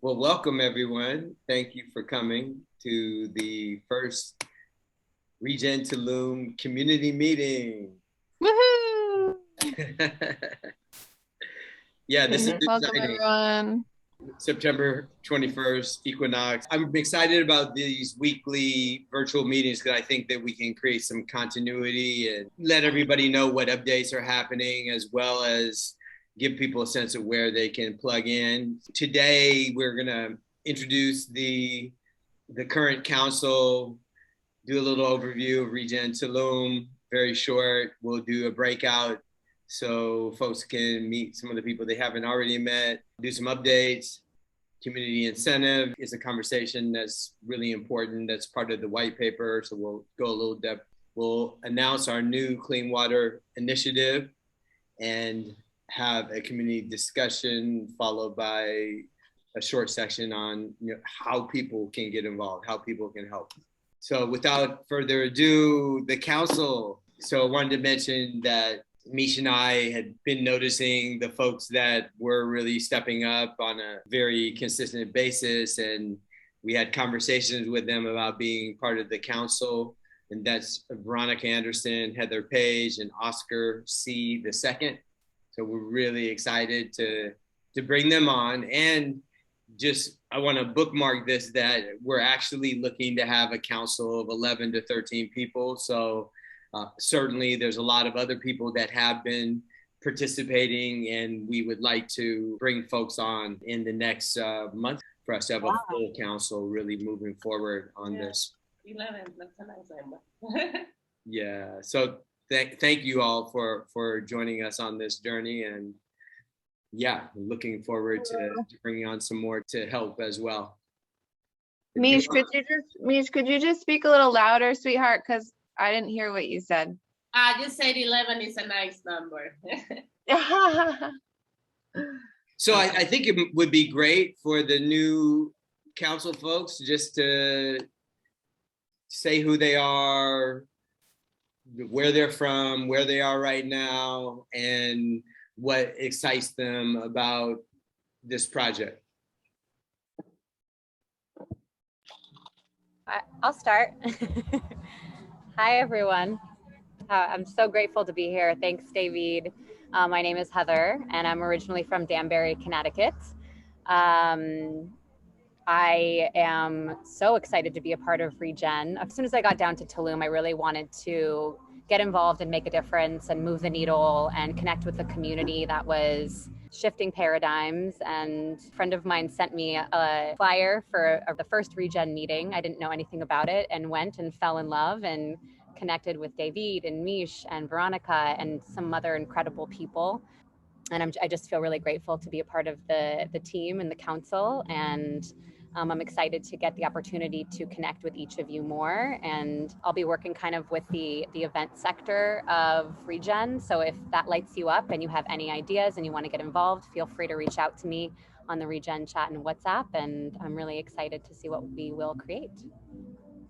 Well, welcome everyone. Thank you for coming to the first Regen Tulum community meeting. Woohoo! Yeah, this is Welcome, exciting. everyone. September 21st, Equinox. I'm excited about these weekly virtual meetings because I think that we can create some continuity and let everybody know what updates are happening, as well as give people a sense of where they can plug in. Today, we're going to introduce the current council, do a little overview of Regen Tulum, very short. We'll do a breakout so folks can meet some of the people they haven't already met, do some updates. Community incentive is a conversation that's really important. That's part of the white paper. So we'll go a little depth. We'll announce our new clean water initiative and have a community discussion followed by a short section on how people can get involved, how people can help. So without further ado, the council. So I wanted to mention that Mish and I had been noticing the folks that were really stepping up on a very consistent basis. And we had conversations with them about being part of the council. And that's Veronica Anderson, Heather Page, and Oscar C. the second. So we're really excited to bring them on. And just I want to bookmark this, that we're actually looking to have a council of 11 to 13 people. So certainly there's a lot of other people that have been participating, and we would like to bring folks on in the next month for us to have a full council really moving forward on this. 11, that's a nice number. Yeah, so thank you all for joining us on this journey, and yeah, looking forward to bringing on some more to help as well. Mish, could you just speak a little louder, sweetheart? Because I didn't hear what you said. I just said 11 is a nice number. So I think it would be great for the new council folks just to say who they are, where they're from, where they are right now, and what excites them about this project. I'll start. Hi, everyone. I'm so grateful to be here. Thanks, David. My name is Heather, and I'm originally from Danbury, Connecticut. I am so excited to be a part of Regen. As soon as I got down to Tulum, I really wanted to get involved and make a difference and move the needle and connect with the community that was shifting paradigms. And a friend of mine sent me a flyer for the first Regen meeting. I didn't know anything about it and went and fell in love and connected with David and Mish and Veronica and some other incredible people. And I just feel really grateful to be a part of the team and the council. And I'm excited to get the opportunity to connect with each of you more. And I'll be working kind of with the event sector of Regen. So if that lights you up and you have any ideas and you want to get involved, feel free to reach out to me on the Regen chat and WhatsApp. And I'm really excited to see what we will create.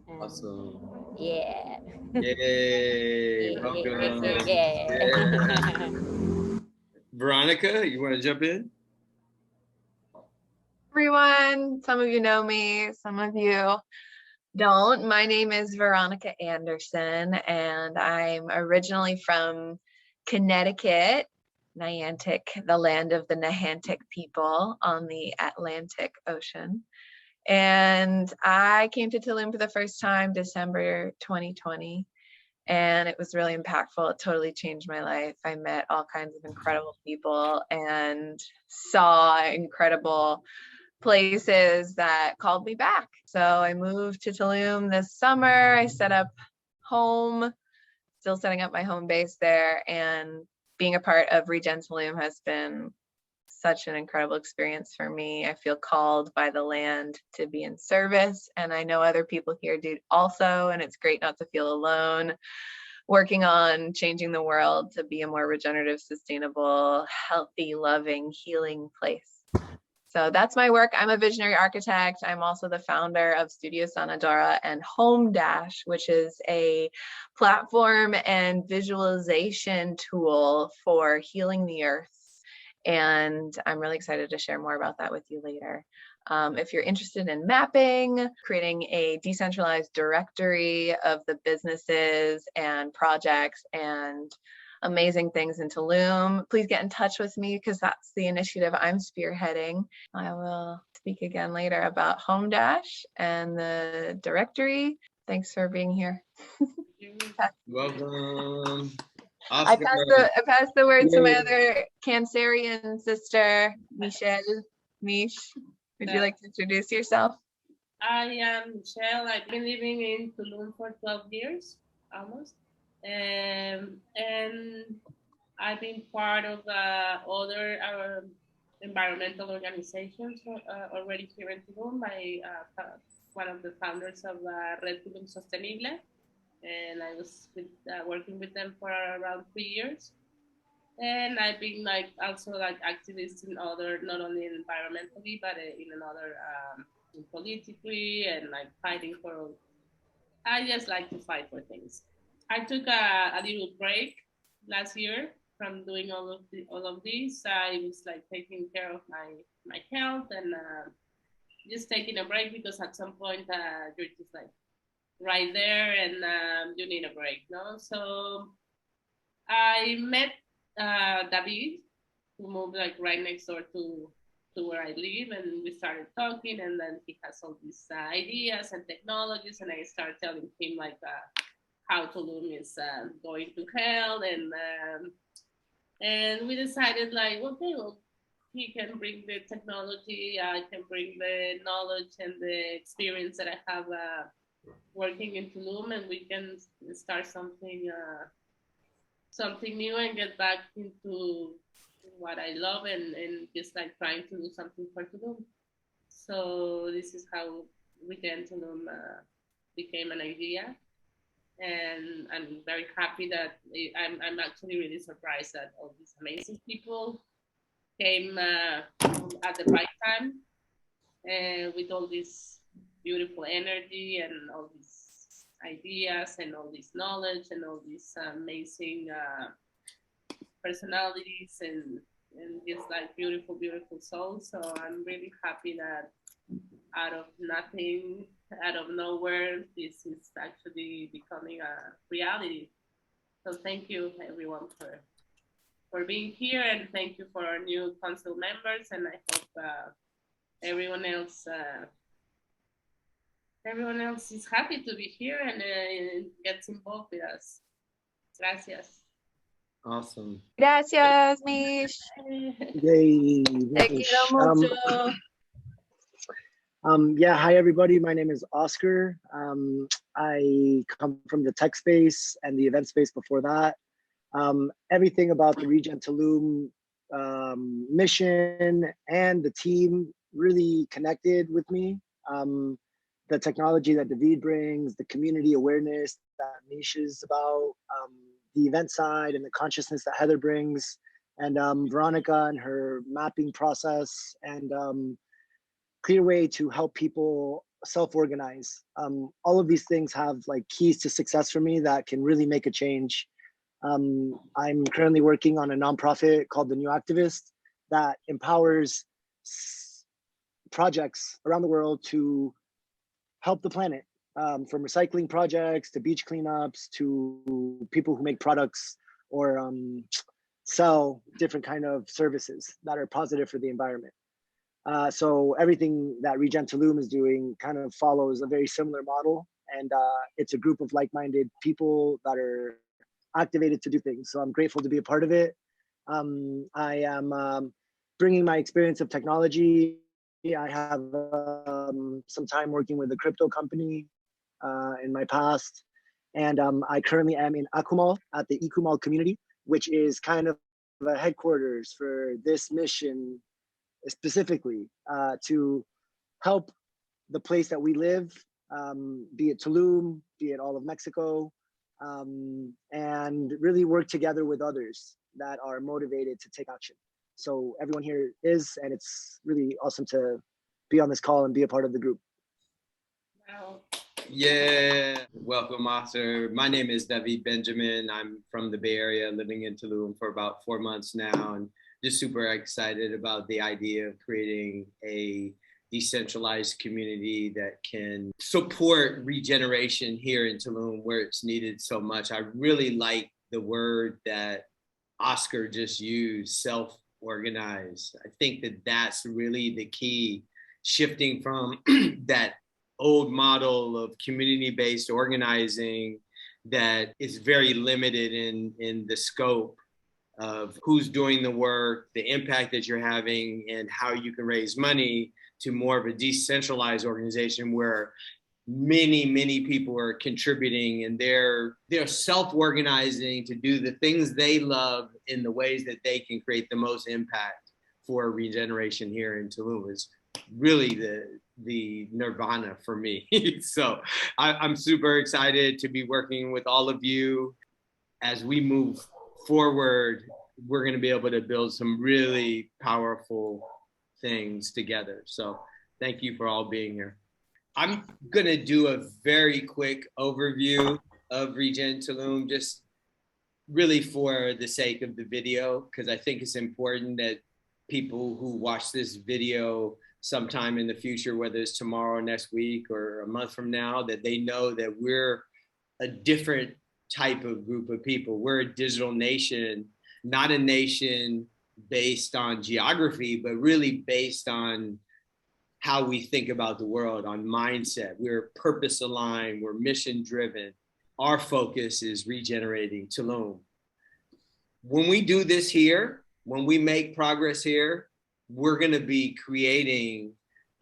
And awesome. Yeah. Yay. Welcome. Yeah. Veronica, you want to jump in? Everyone, some of you know me, some of you don't. My name is Veronica Anderson, and I'm originally from Connecticut, Niantic, the land of the Niantic people on the Atlantic Ocean. And I came to Tulum for the first time December 2020. And it was really impactful. It totally changed my life. I met all kinds of incredible people and saw incredible places that called me back. So I moved to Tulum this summer. I set up home, still setting up my home base there. And being a part of Regen Tulum has been such an incredible experience for me. I feel called by the land to be in service, and I know other people here do also, and it's great not to feel alone working on changing the world to be a more regenerative, sustainable, healthy, loving, healing place. So that's my work. I'm a visionary architect. I'm also the founder of Studio Sanadora and Home Dash, which is a platform and visualization tool for healing the earth. And I'm really excited to share more about that with you later. If you're interested in mapping, creating a decentralized directory of the businesses and projects and amazing things in Tulum, please get in touch with me because that's the initiative I'm spearheading. I will speak again later about Home Dash and the directory. Thanks for being here. Welcome. I Oscar. pass the word to my Yay. other Cancerian sister, Michelle. Mish, would you like to introduce yourself? I am Michelle. I've been living in Tulum for 12 years, almost. And I've been part of other environmental organizations already here in Tulum. I one of the founders of Red Tulum Sostenible, and I was working with them for around 3 years. And I've been also activist in other, not only environmentally, but in another politically and fighting for. I just like to fight for things. I took a little break last year from doing all of this. I was taking care of my health and just taking a break because at some point you're just right there and you need a break, no? So I met David, who moved right next door to where I live, and we started talking, and then he has all these ideas and technologies, and I started telling him how Tulum is going to hell, and we decided okay, well, he can bring the technology, I can bring the knowledge and the experience that I have working in Tulum, and we can start something new and get back into what I love and just trying to do something for Tulum. So this is how Regen Tulum became an idea. And I'm very happy that I'm actually really surprised that all these amazing people came at the right time with all this beautiful energy and all these ideas and all this knowledge and all these amazing personalities and just beautiful, beautiful souls. So I'm really happy that out of nothing, out of nowhere, this is actually becoming a reality. So thank you everyone for being here, and thank you for our new council members, and I hope everyone else is happy to be here and gets involved with us. Gracias. Awesome. Gracias, Mish. Yay. Te quiero mucho. Yeah, hi everybody. My name is Oscar. I come from the tech space and the event space before that. Everything about the Regen Tulum mission and the team really connected with me. The technology that David brings, the community awareness that Mish is about, the event side and the consciousness that Heather brings, and Veronica and her mapping process, and clear way to help people self-organize. All of these things have keys to success for me that can really make a change. I'm currently working on a nonprofit called The New Activist that empowers projects around the world to help the planet, from recycling projects to beach cleanups to people who make products or sell different kind of services that are positive for the environment. So everything that Regen Tulum is doing kind of follows a very similar model, and it's a group of like-minded people that are activated to do things. So I'm grateful to be a part of it. I am bringing my experience of technology. I have some time working with a crypto company in my past, and I currently am in Akumal at the Ikumal community, which is kind of the headquarters for this mission, specifically to help the place that we live, be it Tulum, be it all of Mexico, and really work together with others that are motivated to take action. So everyone here is, and it's really awesome to be on this call and be a part of the group. Wow. Yeah, welcome, Oscar. My name is David Benjamin. I'm from the Bay Area, living in Tulum for about 4 months now, and just super excited about the idea of creating a decentralized community that can support regeneration here in Tulum where it's needed so much. I really like the word that Oscar just used, self-organize. I think that that's really the key, shifting from that old model of community-based organizing that is very limited in the scope of who's doing the work, the impact that you're having, and how you can raise money, to more of a decentralized organization where many people are contributing and they're self-organizing to do the things they love in the ways that they can create the most impact for regeneration here in Tulum is really the nirvana for me. So I'm super excited to be working with all of you. As we move forward, we're going to be able to build some really powerful things together. So thank you for all being here. I'm going to do a very quick overview of Regen Tulum, just really for the sake of the video, because I think it's important that people who watch this video sometime in the future, whether it's tomorrow, next week, or a month from now, that they know that we're a different type of group of people. We're a digital nation, not a nation based on geography, but really based on how we think about the world, on mindset. We're purpose aligned, we're mission driven. Our focus is regenerating Tulum. When we do this here, when we make progress here, we're going to be creating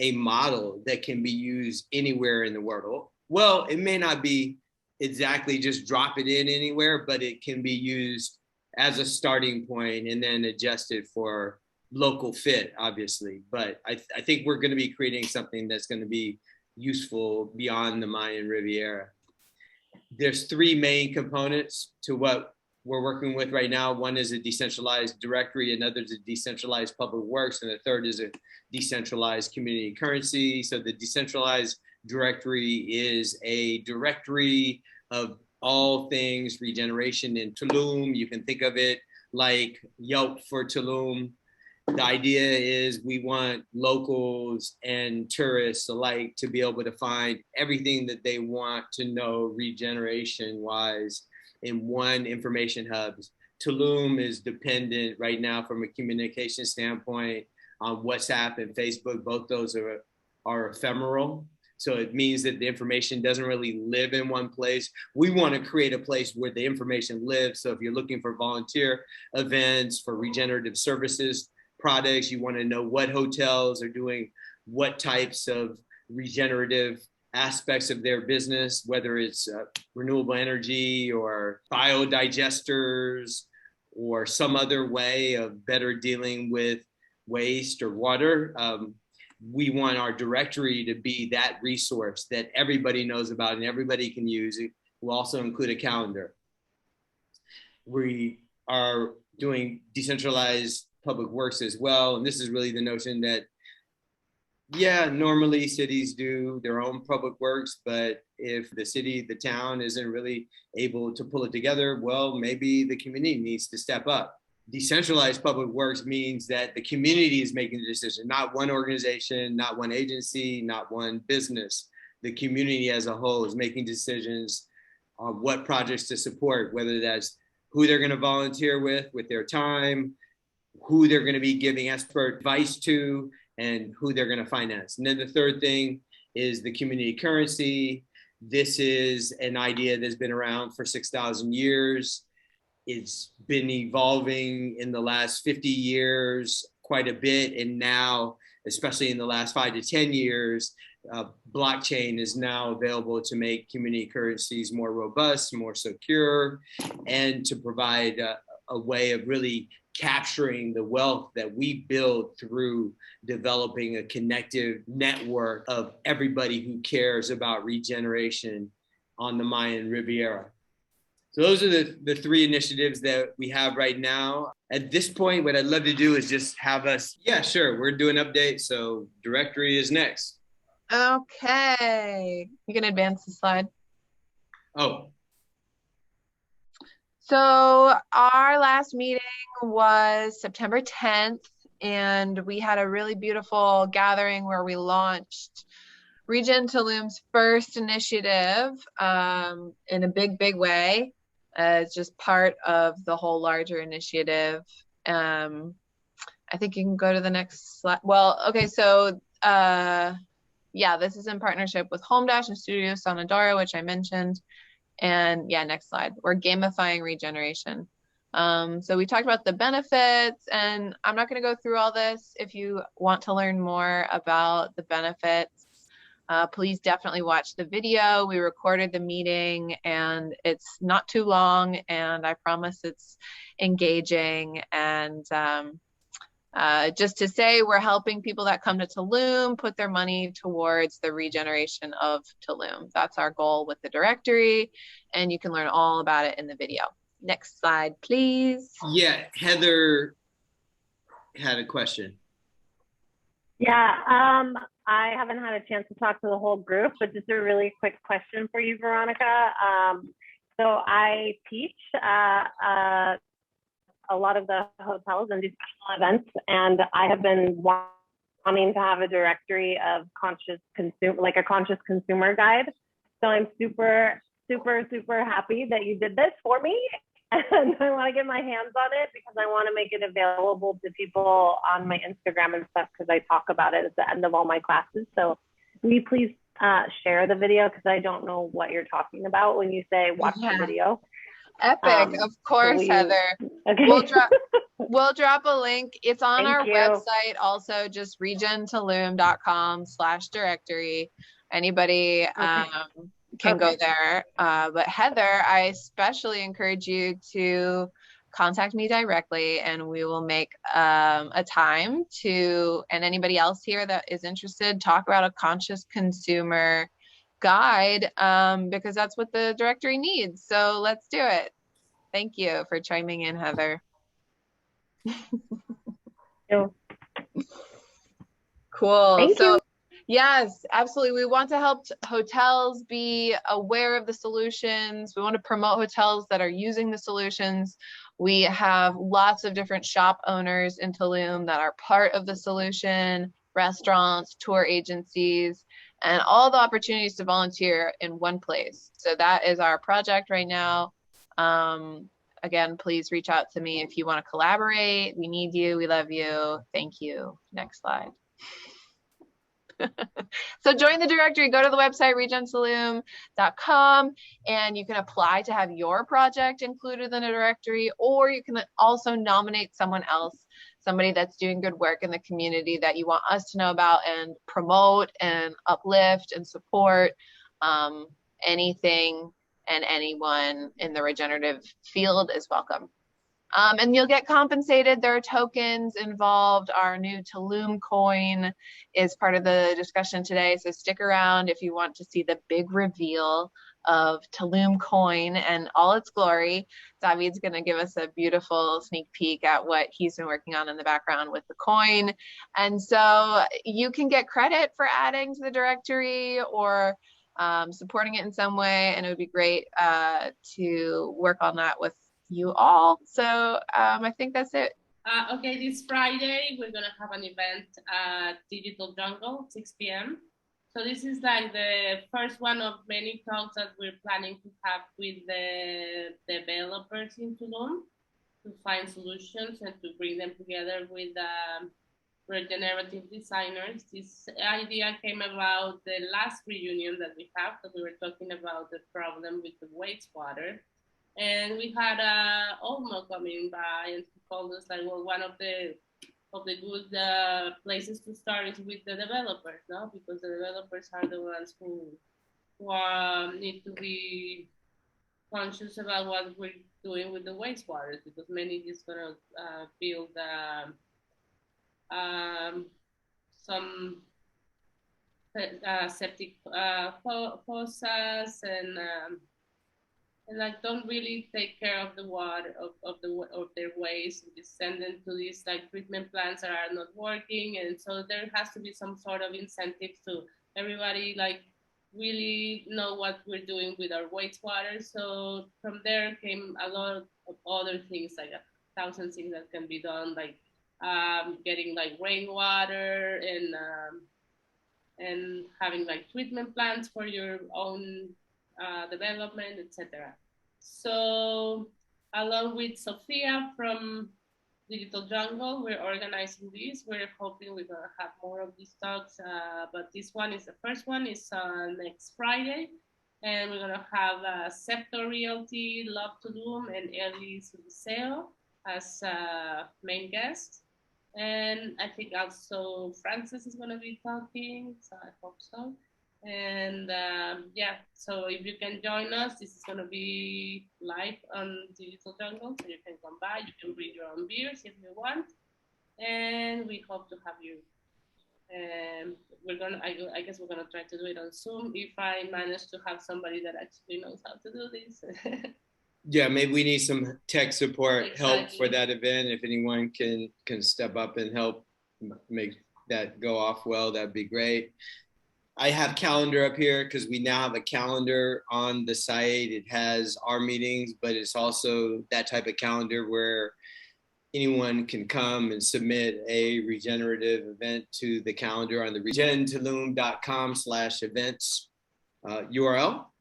a model that can be used anywhere in the world. Well, it may not be exactly just drop it in anywhere, but it can be used as a starting point and then adjusted for local fit, obviously. But I think we're going to be creating something that's going to be useful beyond the Mayan Riviera. There's three main components to what we're working with right now. One is a decentralized directory, another is a decentralized public works, and the third is a decentralized community currency. So the decentralized directory is a directory of all things regeneration in Tulum. You can think of it like Yelp for Tulum. The idea is we want locals and tourists alike to be able to find everything that they want to know regeneration wise in one information hub. Tulum is dependent right now from a communication standpoint on WhatsApp and Facebook. Both those are ephemeral. So it means that the information doesn't really live in one place. We want to create a place where the information lives. So if you're looking for volunteer events, for regenerative services, products, you want to know what hotels are doing what types of regenerative aspects of their business, whether it's renewable energy or biodigesters or some other way of better dealing with waste or water. We want our directory to be that resource that everybody knows about and everybody can use. It will also include a calendar. We are doing decentralized public works as well. And this is really the notion that, yeah, normally cities do their own public works, but if the city, the town isn't really able to pull it together, well, maybe the community needs to step up. Decentralized public works means that the community is making the decision, not one organization, not one agency, not one business. The community as a whole is making decisions on what projects to support, whether that's who they're going to volunteer with their time, who they're going to be giving expert advice to, and who they're going to finance. And then the third thing is the community currency. This is an idea that's been around for 6,000 years. It's been evolving in the last 50 years quite a bit. And now, especially in the last 5 to 10 years, blockchain is now available to make community currencies more robust, more secure, and to provide a way of really capturing the wealth that we build through developing a connective network of everybody who cares about regeneration on the Mayan Riviera. So those are the three initiatives that we have right now. At this point, what I'd love to do is just have us, yeah, sure, we're doing updates. So directory is next. Okay, you can advance the slide. Oh. So our last meeting was September 10th, and we had a really beautiful gathering where we launched Regen Tulum's first initiative in a big way. It's just part of the whole larger initiative. I think you can go to the next slide. Well, okay, so yeah, this is in partnership with Home Dash and Studio Sonodora, which I mentioned. And yeah, next slide. We're gamifying regeneration. So we talked about the benefits, and I'm not going to go through all this. If you want to learn more about the benefits, please definitely watch the video. We recorded the meeting and it's not too long, and I promise it's engaging. And just to say, we're helping people that come to Tulum put their money towards the regeneration of Tulum. That's our goal with the directory, and you can learn all about it in the video. Next slide, please. Yeah, Heather had a question. Yeah, I haven't had a chance to talk to the whole group, but just a really quick question for you, Veronica. So I teach a lot of the hotels and do special events, and I have been wanting to have a directory of conscious consumer, like a conscious consumer guide. So I'm super happy that you did this for me. And I want to get my hands on it because I want to make it available to people on my Instagram and stuff, because I talk about it at the end of all my classes. So will you please share the video, because I don't know what you're talking about when you say watch the video. Epic, of course, Heather. Okay. We'll drop a link. It's on Thank our you. website also, just regentulum.com/directory. Anybody can go there. But Heather, I especially encourage you to contact me directly, and we will make a time to, and anybody else here that is interested, talk about a conscious consumer guide, because that's what the directory needs. So let's do it. Thank you for chiming in, Heather. Cool. Thank you. Yes, absolutely. We want to help hotels be aware of the solutions. We want to promote hotels that are using the solutions. We have lots of different shop owners in Tulum that are part of the solution, restaurants, tour agencies, and all the opportunities to volunteer in one place. So that is our project right now. Again, please reach out to me if you want to collaborate. We need you. We love you. Thank you. Next slide. So join the directory, go to the website regentulum.com, and you can apply to have your project included in a directory, or you can also nominate someone else, somebody that's doing good work in the community that you want us to know about and promote and uplift and support. Anything and anyone in the regenerative field is welcome. And you'll get compensated. There are tokens involved. Our new Tulum coin is part of the discussion today. So stick around if you want to see the big reveal of Tulum coin and all its glory. David's going to give us a beautiful sneak peek at what he's been working on in the background with the coin. And so you can get credit for adding to the directory or supporting it in some way. And it would be great to work on that with you all. So I think that's it. Okay, this Friday we're gonna have an event at Digital Jungle, 6 p.m. So this is like the first one of many talks that we're planning to have with the developers in Tulum to find solutions and to bring them together with regenerative designers. This idea came about the last reunion that we have, that we were talking about the problem with the wastewater. And we had Olmo coming by and he told us like, well, one of the good places to start is with the developers, no? Because the developers are the ones who need to be conscious about what we're doing with the wastewater, because many is gonna build some septic fosses and like don't really take care of the water of their waste. We send them to these like treatment plants that are not working, and so there has to be some sort of incentives to everybody like really know what we're doing with our wastewater. So from there came a lot of other things, like 1,000 things that can be done, like getting like rainwater and having like treatment plants for your own development, etc. So along with Sophia from Digital Jungle, we're organizing this. We're hoping we're gonna have more of these talks, but this one is the first one. Is next Friday, and we're gonna have Scepter Realty, Love Tulum, and Eli Sudiseo as main guests. And I think also Francis is gonna be talking, so I hope so. And yeah, so if you can join us, this is going to be live on Digital Jungle, so you can come by, you can bring your own beers if you want, and we hope to have you. We're gonna, I guess we're gonna try to do it on Zoom if I manage to have somebody that actually knows how to do this. Yeah, maybe we need some tech support help Exactly. for that event. If anyone can step up and help make that go off well, that'd be great. I have calendar up here because we now have a calendar on the site. It has our meetings, but it's also that type of calendar where anyone can come and submit a regenerative event to the calendar on the regentulum.com/events URL.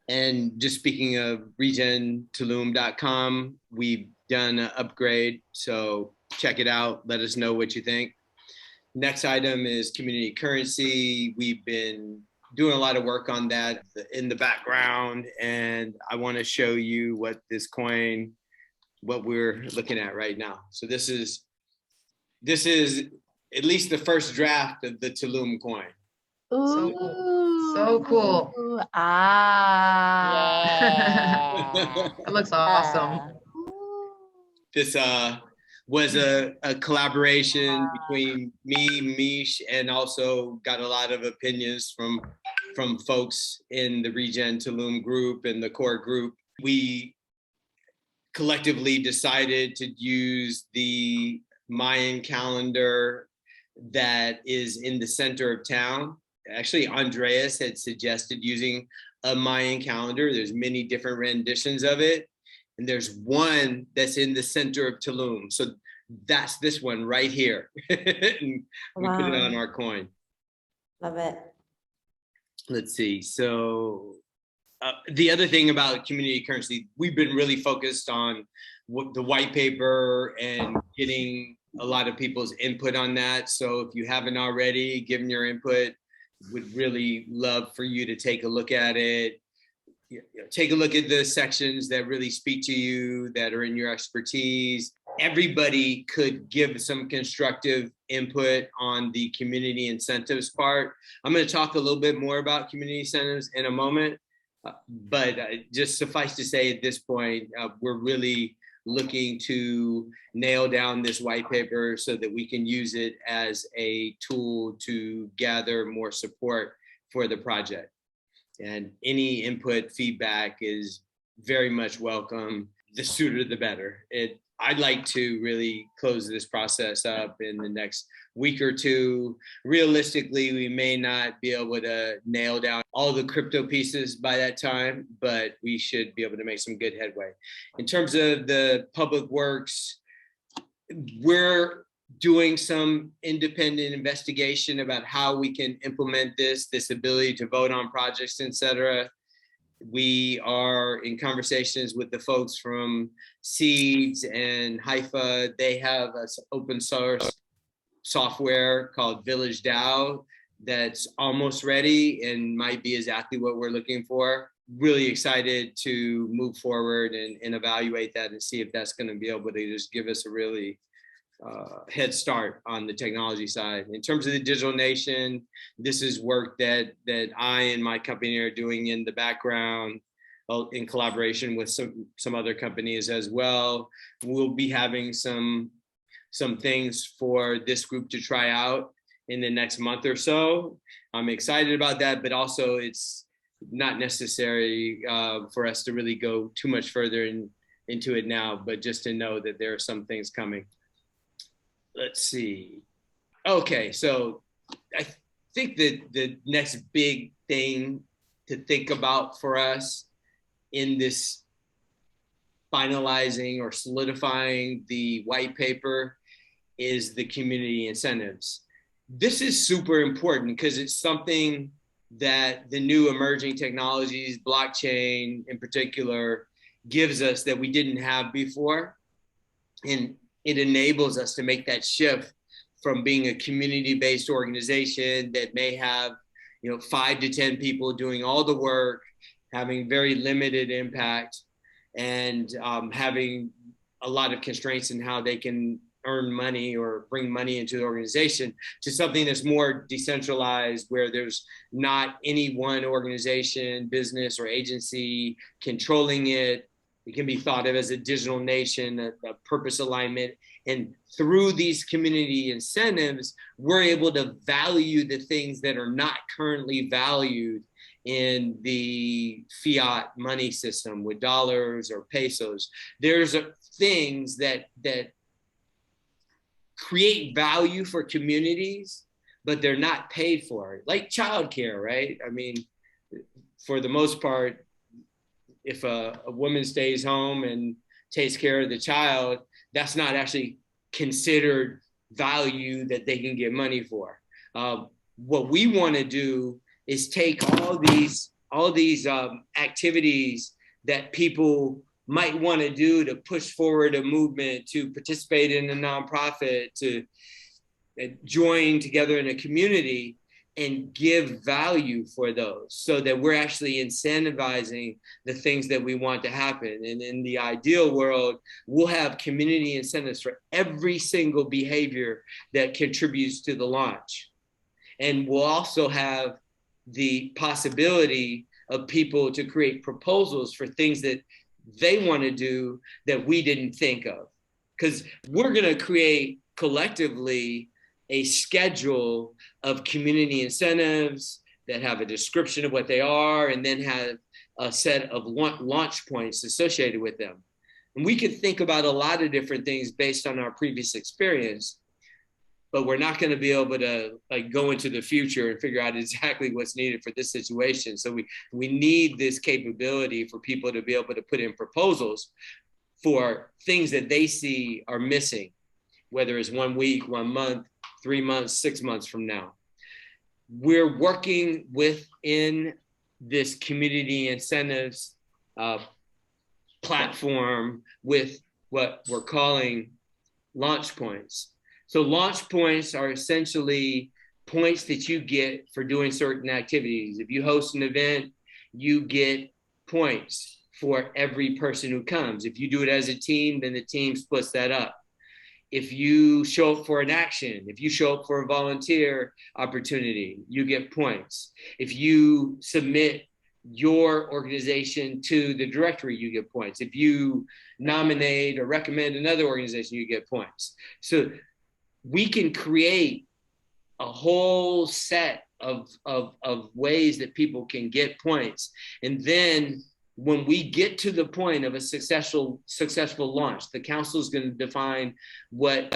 And just speaking of regentulum.com, we've done an upgrade. So check it out. Let us know what you think. Next item is community currency. We've been doing a lot of work on that in the background, and I want to show you what this coin, what we're looking at right now. So this is at least the first draft of the Tulum coin. Ooh. So cool. Yeah. It looks awesome. This was a collaboration between me, Mish, and also got a lot of opinions from folks in the Regen Tulum group and the core group. We collectively decided to use the Mayan calendar that is in the center of town. Actually, Andreas had suggested using a Mayan calendar. There's many different renditions of it. And there's one that's in the center of Tulum. So that's this one right here. And we put it on our coin. Love it. Let's see. So the other thing about community currency, we've been really focused on the white paper and getting a lot of people's input on that. So if you haven't already given your input, would really love for you to take a look at it. Take a look at the sections that really speak to you, that are in your expertise. Everybody could give some constructive input on the community incentives part. I'm going to talk a little bit more about community incentives in a moment, but just suffice to say at this point, we're really looking to nail down this white paper so that we can use it as a tool to gather more support for the project. And any input, feedback is very much welcome. The sooner the better. I'd like to really close this process up in the next week or two. Realistically, we may not be able to nail down all the crypto pieces by that time, but we should be able to make some good headway. In terms of the public works, we're doing some independent investigation about how we can implement this ability to vote on projects, etc. We are in conversations with the folks from Seeds and Haifa. They have an open source software called Village DAO that's almost ready and might be exactly what we're looking for. Really excited to move forward and evaluate that and see if that's going to be able to just give us a really head start on the technology side. In terms of the Digital Nation, this is work that I and my company are doing in the background in collaboration with some other companies as well. We'll be having some things for this group to try out in the next month or so. I'm excited about that, but also it's not necessary for us to really go too much further into it now, but just to know that there are some things coming. Let's see. Okay, so I think that the next big thing to think about for us in this finalizing or solidifying the white paper is the community incentives. This is super important because it's something that the new emerging technologies, blockchain in particular, gives us that we didn't have before. And it enables us to make that shift from being a community-based organization that may have 5 to 10 people doing all the work, having very limited impact, and having a lot of constraints in how they can earn money or bring money into the organization, to something that's more decentralized, where there's not any one organization, business, or agency controlling it. It can be thought of as a digital nation, a purpose alignment. And through these community incentives, we're able to value the things that are not currently valued in the fiat money system with dollars or pesos. There's things that create value for communities, but they're not paid for, like childcare, right? I mean, for the most part, if a woman stays home and takes care of the child, that's not actually considered value that they can get money for. What we want to do is take all these activities that people might want to do to push forward a movement, to participate in a nonprofit, to join together in a community, and give value for those, so that we're actually incentivizing the things that we want to happen. And in the ideal world, we'll have community incentives for every single behavior that contributes to the launch. And we'll also have the possibility of people to create proposals for things that they want to do that we didn't think of. Because we're going to create collectively a schedule of community incentives that have a description of what they are, and then have a set of launch points associated with them. And we can think about a lot of different things based on our previous experience, but we're not going to be able to go into the future and figure out exactly what's needed for this situation. So we need this capability for people to be able to put in proposals for things that they see are missing, whether it's 1 week, 1 month, 3 months, 6 months from now. We're working within this community incentives platform with what we're calling launch points. So launch points are essentially points that you get for doing certain activities. If you host an event, you get points for every person who comes. If you do it as a team, then the team splits that up. If you show up for an action, if you show up for a volunteer opportunity, you get points. If you submit your organization to the directory, you get points. If you nominate or recommend another organization, you get points. So we can create a whole set of ways that people can get points. And then when we get to the point of a successful launch, the council is going to define what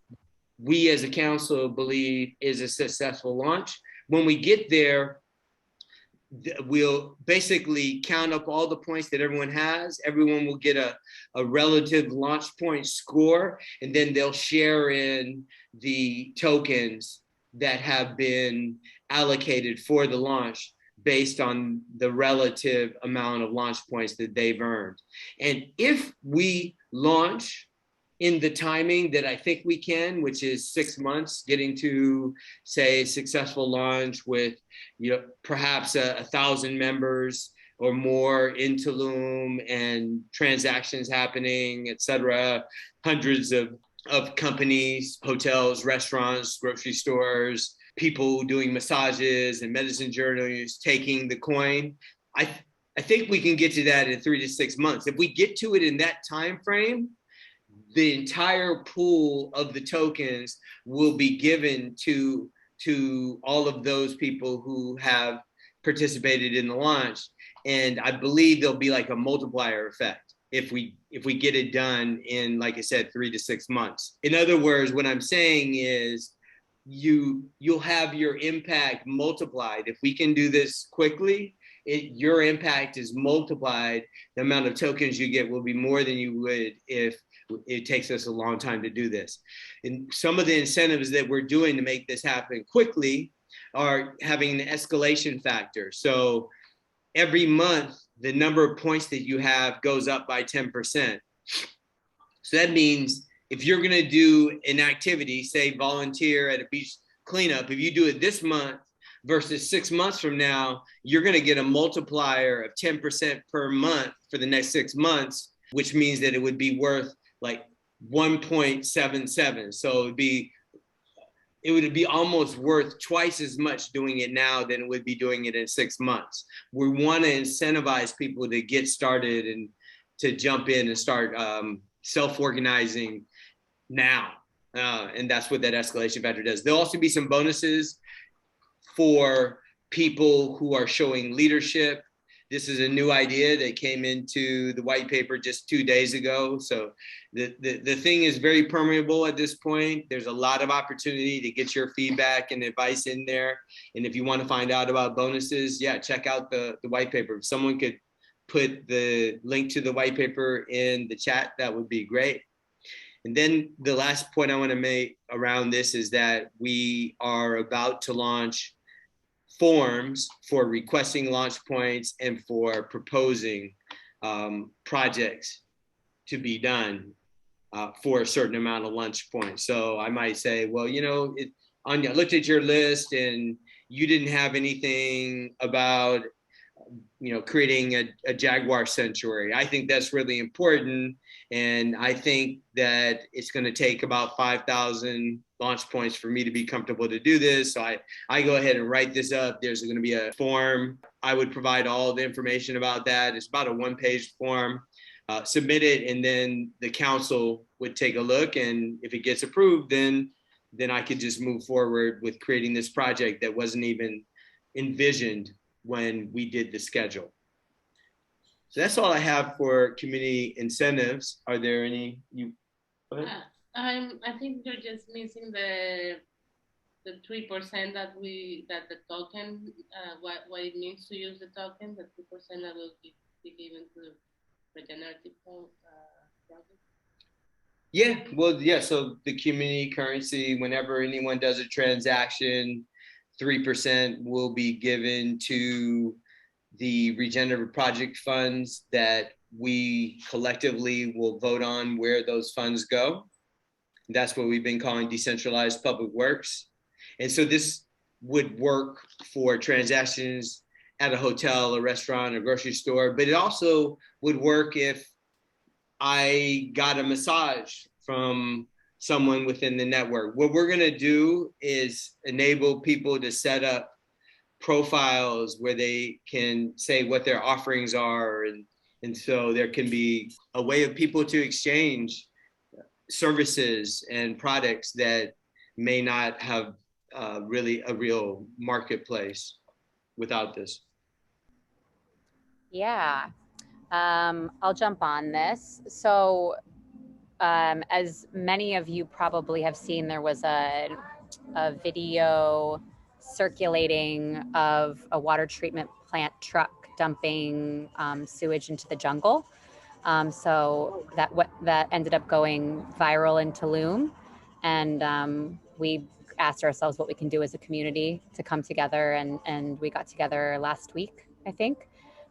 we as a council believe is a successful launch. When we get there, we'll basically count up all the points that everyone has. Everyone will get a relative launch point score, and then they'll share in the tokens that have been allocated for the launch based on the relative amount of launch points that they've earned. And if we launch in the timing that I think we can, which is 6 months, getting to, say, a successful launch with perhaps 1,000 members or more in Tulum, and transactions happening, et cetera, hundreds of companies, hotels, restaurants, grocery stores, people doing massages and medicine journals taking the coin. I think we can get to that in 3 to 6 months. If we get to it in that time frame, the entire pool of the tokens will be given to all of those people who have participated in the launch. And I believe there'll be like a multiplier effect if we get it done in, like I said, 3 to 6 months. In other words, what I'm saying is you'll have your impact multiplied. If we can do this quickly, your impact is multiplied. The amount of tokens you get will be more than you would if It takes us a long time to do this. And some of the incentives that we're doing to make this happen quickly are having an escalation factor. So every month, the number of points that you have goes up by 10%. So that means if you're going to do an activity, say volunteer at a beach cleanup, if you do it this month versus 6 months from now, you're going to get a multiplier of 10% per month for the next 6 months, which means that it would be worth like 1.77. So it would be almost worth twice as much doing it now than it would be doing it in 6 months. We want to incentivize people to get started and to jump in and start self-organizing now. And that's what that escalation factor does. There'll also be some bonuses for people who are showing leadership. This is a new idea that came into the white paper just 2 days ago. So the thing is very permeable at this point. There's a lot of opportunity to get your feedback and advice in there. And if you want to find out about bonuses, yeah, check out the white paper. If someone could put the link to the white paper in the chat, that would be great. And then the last point I want to make around this is that we are about to launch forms for requesting launch points and for proposing projects to be done for a certain amount of launch points. So I might say, well, you know, Anya, I looked at your list and you didn't have anything about, you know, creating a jaguar sanctuary. I think that's really important. And I think that it's going to take about 5,000 launch points for me to be comfortable to do this. So I go ahead and write this up. There's going to be a form. I would provide all the information about that. It's about a 1-page form. Submit it, and then the council would take a look. And if it gets approved, then I could just move forward with creating this project that wasn't even envisioned when we did the schedule. So that's all I have for community incentives. Are there any? I think you're just missing the 3% that the token, what it means to use the token, the 3% that will be given to the regenerative project. Yeah, well, yeah. So the community currency, whenever anyone does a transaction, 3% will be given to the regenerative project funds that we collectively will vote on where those funds go. That's what we've been calling decentralized public works. And so this would work for transactions at a hotel, a restaurant, a grocery store, but it also would work if I got a massage from someone within the network. What we're going to do is enable people to set up profiles where they can say what their offerings are. And so there can be a way of people to exchange services and products that may not have really a real marketplace without this. Yeah, I'll jump on this. So as many of you probably have seen, there was a video circulating of a water treatment plant truck dumping sewage into the jungle. So that ended up going viral in Tulum. And we asked ourselves what we can do as a community to come together. And we got together last week, I think,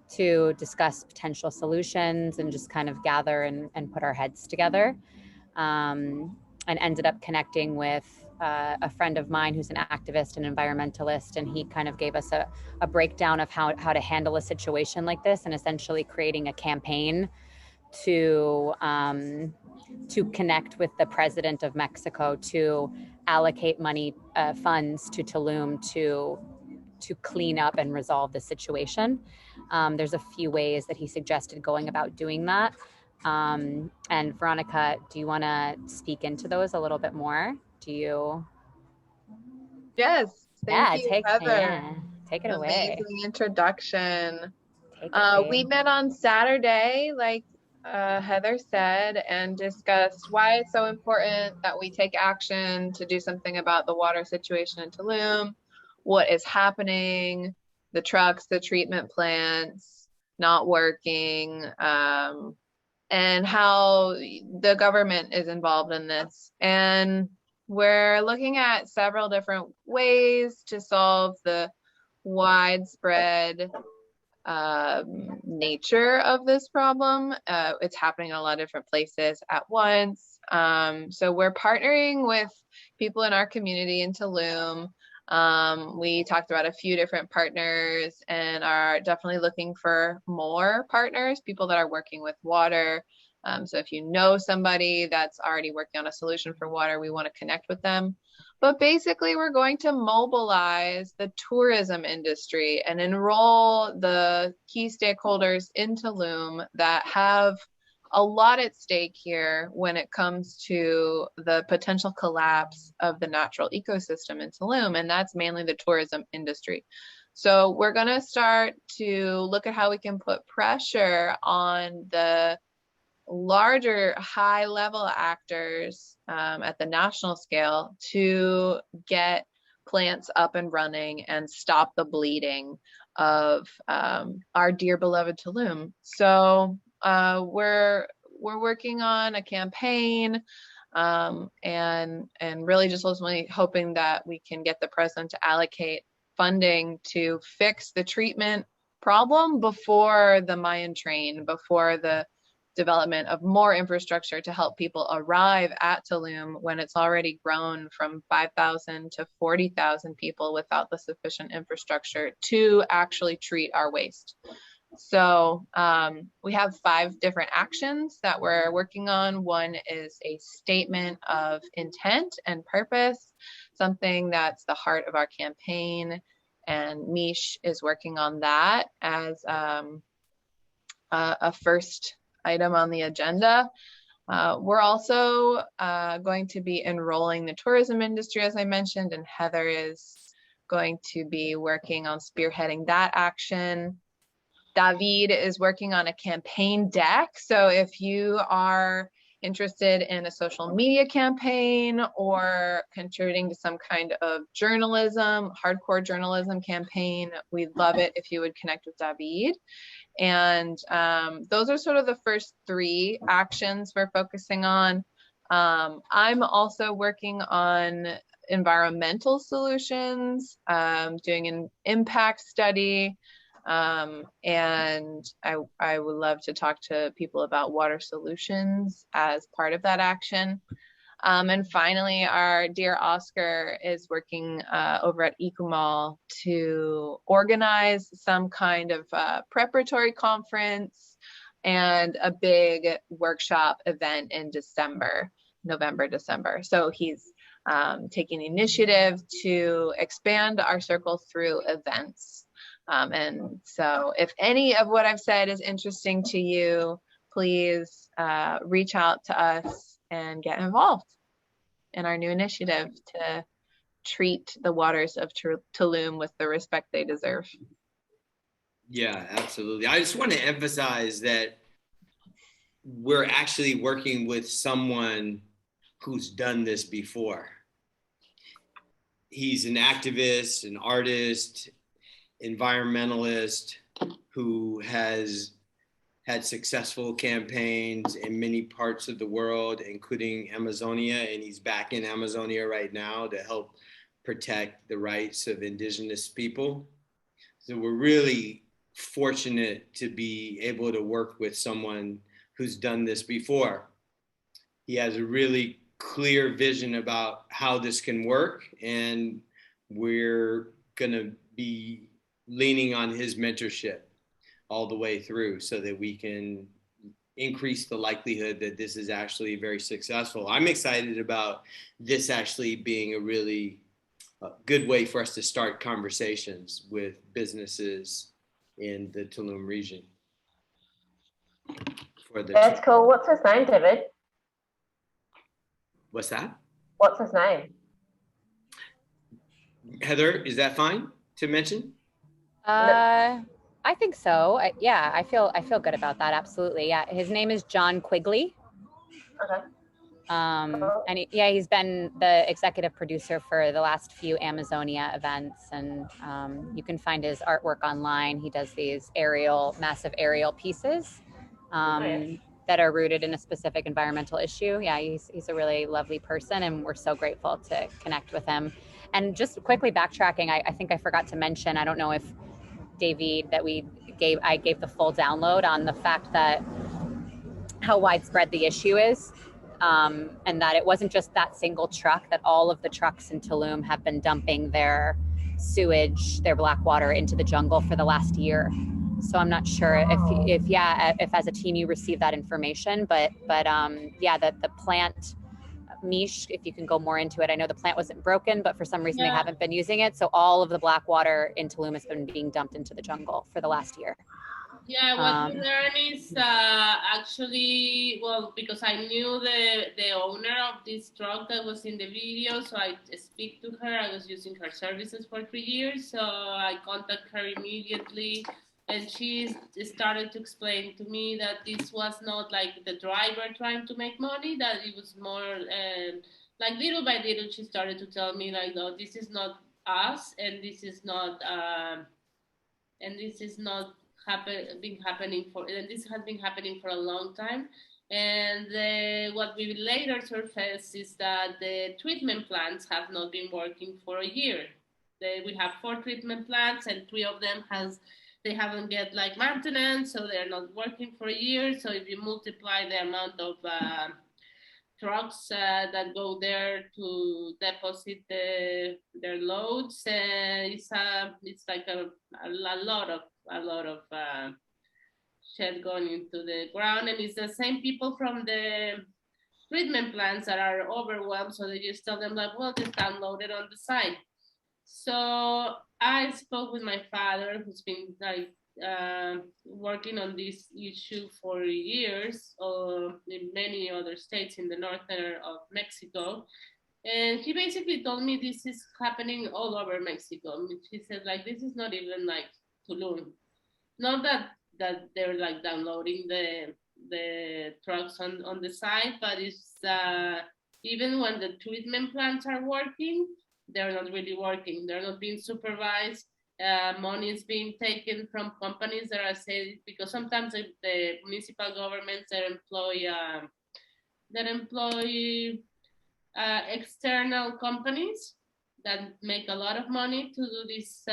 to discuss potential solutions and just kind of gather and put our heads together. And ended up connecting with a friend of mine who's an activist and environmentalist, and he kind of gave us a breakdown of how to handle a situation like this, and essentially creating a campaign to connect with the president of Mexico to allocate money, funds to Tulum to clean up and resolve the situation. There's a few ways that he suggested going about doing that. And Veronica, do you want to speak into those a little bit more? Do you? Yes. Thank you, Heather. Take it away. Amazing introduction. Take it away. We met on Saturday, like Heather said, and discussed why it's so important that we take action to do something about the water situation in Tulum, what is happening, the trucks, the treatment plants not working, and how the government is involved in this. And we're looking at several different ways to solve the widespread nature of this problem. It's happening in a lot of different places at once. So we're partnering with people in our community in Tulum. We talked about a few different partners and are definitely looking for more partners, people that are working with water. So if you know somebody that's already working on a solution for water, we want to connect with them. But basically, we're going to mobilize the tourism industry and enroll the key stakeholders in Tulum that have a lot at stake here when it comes to the potential collapse of the natural ecosystem in Tulum, and that's mainly the tourism industry. So we're going to start to look at how we can put pressure on the larger high-level actors at the national scale to get plants up and running and stop the bleeding of our dear beloved Tulum. So we're working on a campaign and really just ultimately hoping that we can get the president to allocate funding to fix the treatment problem before the Mayan train, before the development of more infrastructure to help people arrive at Tulum when it's already grown from 5,000 to 40,000 people without the sufficient infrastructure to actually treat our waste. So we have 5 different actions that we're working on. One is a statement of intent and purpose, something that's the heart of our campaign. And Mish is working on that as a first item on the agenda. We're also going to be enrolling the tourism industry, as I mentioned, and Heather is going to be working on spearheading that action. David is working on a campaign deck. So if you are interested in a social media campaign or contributing to some kind of journalism, hardcore journalism campaign, we'd love it if you would connect with David. And those are sort of the first 3 actions we're focusing on. I'm also working on environmental solutions, doing an impact study, and I would love to talk to people about water solutions as part of that action. And finally, our dear Oscar is working over at Ecomal to organize some kind of preparatory conference and a big workshop event in November, December. So he's taking the initiative to expand our circle through events. And so if any of what I've said is interesting to you, please reach out to us and get involved in our new initiative to treat the waters of Tulum with the respect they deserve. Yeah, absolutely. I just want to emphasize that we're actually working with someone who's done this before. He's an activist, an artist, environmentalist who has had successful campaigns in many parts of the world, including Amazonia, and he's back in Amazonia right now to help protect the rights of indigenous people. So we're really fortunate to be able to work with someone who's done this before. He has a really clear vision about how this can work, and we're gonna be leaning on his mentorship all the way through so that we can increase the likelihood that this is actually very successful. I'm excited about this actually being a really good way for us to start conversations with businesses in the Tulum region. That's cool. What's his name, David? What's that? What's his name? Heather, is that fine to mention? I think so. Yeah, I feel good about that. Absolutely. Yeah. His name is John Quigley. Okay. And he's been the executive producer for the last few Amazonia events, and you can find his artwork online. He does these massive aerial pieces. that are rooted in a specific environmental issue. Yeah, he's a really lovely person, and we're so grateful to connect with him. And just quickly backtracking, I think I forgot to mention, I don't know if David, I gave the full download on the fact that how widespread the issue is, and that it wasn't just that single truck, that all of the trucks in Tulum have been dumping their sewage, their black water into the jungle for the last year. So I'm not sure if as a team you received that information, but yeah, the plant, Mish, if you can go more into it. I know the plant wasn't broken, but for some reason they haven't been using it. So all of the black water in Tulum has been being dumped into the jungle for the last year. Yeah, what we learned is actually, well, because I knew the owner of this truck that was in the video, so I speak to her. I was using her services for 3 years, so I contacted her immediately, and she started to explain to me that this was not like the driver trying to make money, that it was more like little by little she started to tell me like, no, this is not us, and this is not been happening for, and this has been happening for a long time. And what we later surfaced is that the treatment plants have not been working for a year. We have 4 treatment plants, and 3 of them they haven't get like maintenance, so they're not working for a year. So if you multiply the amount of trucks that go there to deposit their loads, it's like a lot of shit going into the ground, and it's the same people from the treatment plants that are overwhelmed, so they just tell them like, well, just download it on the site. So I spoke with my father, who's been like working on this issue for years in many other states in the northern of Mexico. And he basically told me this is happening all over Mexico. He said like, this is not even like Tulum. Not that they're like downloading the trucks on the site, but it's even when the treatment plants are working, they're not really working. They're not being supervised. Money is being taken from companies that are said, because sometimes the municipal governments that employ external companies that make a lot of money to do this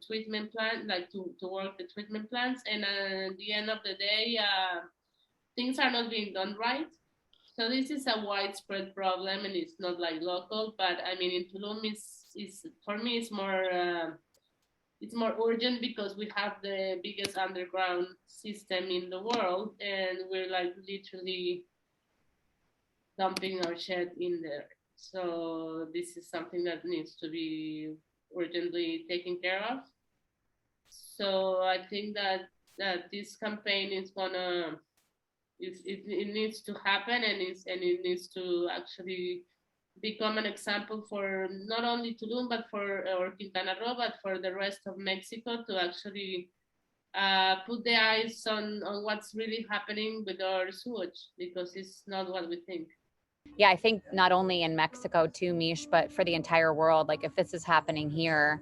treatment plant, like to work the treatment plants. And at the end of the day, things are not being done right. So this is a widespread problem, and it's not like local, but I mean, in Tulum is for me, it's more urgent because we have the biggest underground system in the world, and we're like literally dumping our shit in there. So this is something that needs to be urgently taken care of. So I think that this campaign is gonna, it needs to happen, and it needs to actually become an example for not only Tulum or Quintana Roo, but for the rest of Mexico, to actually put the eyes on what's really happening with our sewage, because it's not what we think. Yeah, I think not only in Mexico too, Mish, but for the entire world. Like if this is happening here,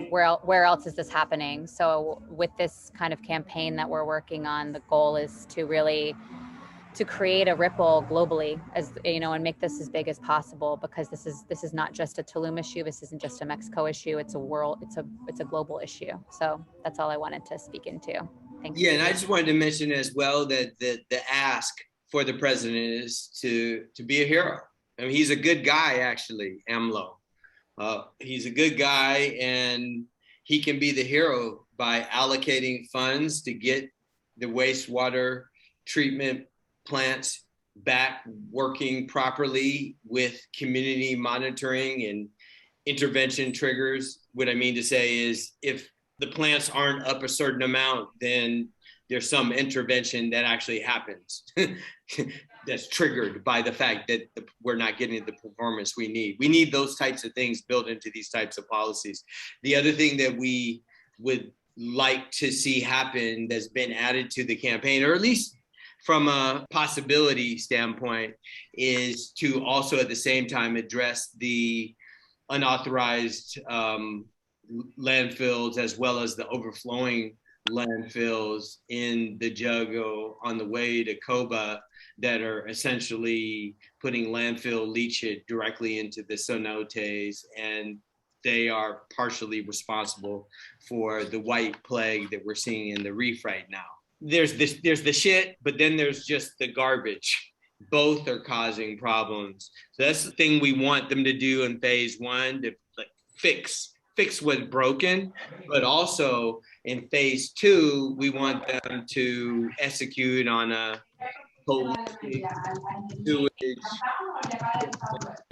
where else is this happening? So with this kind of campaign that we're working on, the goal is to really to create a ripple globally, as you know, and make this as big as possible, because this is not just a Tulum issue. This isn't just a Mexico issue. It's a global issue. So that's all I wanted to speak into. Thanks. Yeah, and I just wanted to mention as well that the ask for the president is to be a hero. I mean, he's a good guy, actually, AMLO. He's a good guy, and he can be the hero by allocating funds to get the wastewater treatment plants back working properly with community monitoring and intervention triggers. What I mean to say is, if the plants aren't up a certain amount, then there's some intervention that actually happens that's triggered by the fact that we're not getting the performance we need. We need those types of things built into these types of policies. The other thing that we would like to see happen that's been added to the campaign, or at least from a possibility standpoint, is to also at the same time address the unauthorized landfills, as well as the overflowing landfills in the Jago on the way to Koba that are essentially putting landfill leachate directly into the cenotes, and they are partially responsible for the white plague that we're seeing in the reef right now. There's the shit, but then there's just the garbage. Both are causing problems. So that's the thing we want them to do in phase one, to like fix what's broken, but also in phase two, we want them to execute on a holistic sewage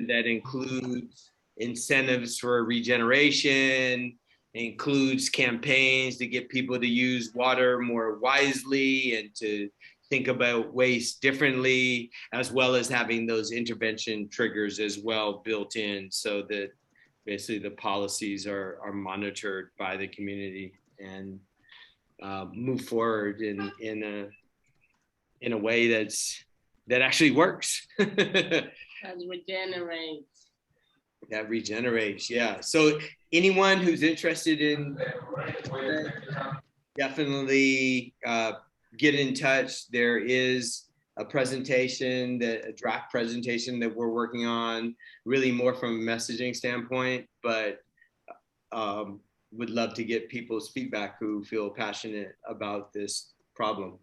that includes incentives for regeneration, includes campaigns to get people to use water more wisely and to think about waste differently, as well as having those intervention triggers as well built in, so that basically the policies are monitored by the community and move forward in a way that actually works. That regenerates. That regenerates, yeah. So anyone who's interested in definitely get in touch. There is a draft presentation that we're working on, really more from a messaging standpoint, but would love to get people's feedback who feel passionate about this problem.